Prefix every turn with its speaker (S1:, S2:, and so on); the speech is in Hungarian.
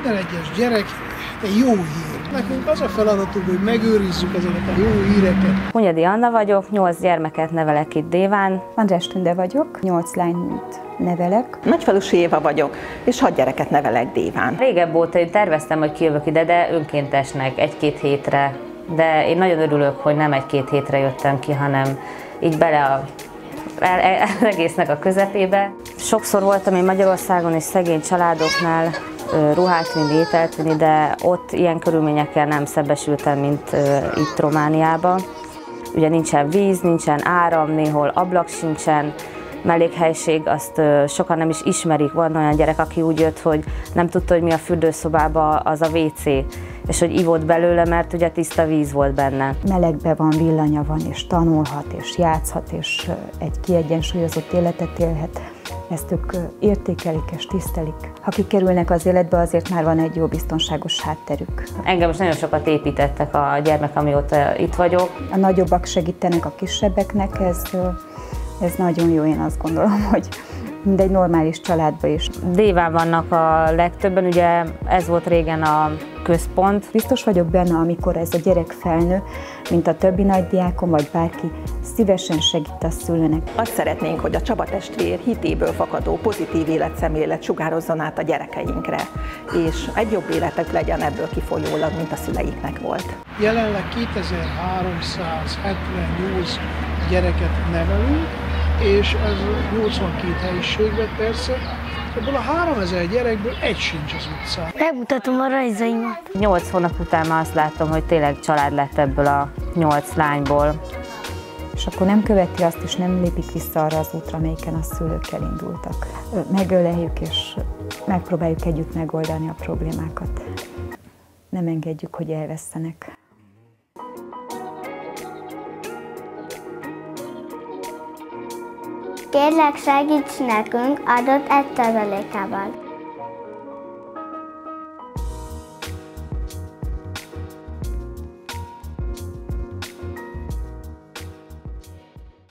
S1: minden egyes gyerek egy jó hír. Nekünk az a feladatunk, hogy megőrizzük ezeket a jó híreket.
S2: Hunyadi Anna vagyok, 8 gyermeket nevelek itt Déván.
S3: András Tünde vagyok, 8 lányt nevelek.
S4: Nagyfalusi Éva vagyok, és 6 gyereket nevelek Déván.
S2: Régebb óta én terveztem, hogy kijövök ide, de önkéntesnek 1-2 hétre. De én nagyon örülök, hogy nem 1-2 hétre jöttem ki, hanem így bele az egésznek a közepébe. Sokszor voltam én Magyarországon és szegény családoknál ruhát vinni, ételt vinni, de ott ilyen körülményekkel nem szembesültem, mint itt Romániában. Ugye nincsen víz, nincsen áram, néhol ablak sincsen, mellékhelység, azt sokan nem is ismerik. Van olyan gyerek, aki úgy jött, hogy nem tudta, hogy mi a fürdőszobában az a WC, és hogy ivott belőle, mert ugye tiszta víz volt benne.
S3: Melegben van, villanya van, és tanulhat, és játszhat, és egy kiegyensúlyozott életet élhet. Ezt ők értékelik és tisztelik. Ha kikerülnek az életbe, azért már van egy jó biztonságos hátterük.
S2: Engem most nagyon sokat építettek a gyermek, amióta itt vagyok.
S3: A nagyobbak segítenek a kisebbeknek, ez nagyon jó, én azt gondolom, hogy mindegy normális családban is.
S2: Déván vannak a legtöbben, ugye ez volt régen a központ.
S3: Biztos vagyok benne, amikor ez a gyerek felnő, mint a többi nagydiákon vagy bárki, szívesen segít a szülőnek.
S4: Azt szeretnénk, hogy a Csaba testvér hitéből fakadó pozitív életszemlélet sugározzon át a gyerekeinkre, és egy jobb életük legyen ebből kifolyólag, mint a szüleiknek volt.
S1: Jelenleg 2378 gyereket nevelünk, és ez 82 helyiségben persze. Ebből a 3000 gyerekből egy sincs az utcán.
S5: Megmutatom a rajzaimat.
S2: 8 hónap után már azt láttam, hogy tényleg család lett ebből a 8 lányból.
S3: És akkor nem követi azt, és nem lépik vissza arra az útra, amelyiken a szülők elindultak. Megöleljük, és megpróbáljuk együtt megoldani a problémákat. Nem engedjük, hogy elvesszenek.
S5: Kérlek, segíts nekünk adott 1%-ával.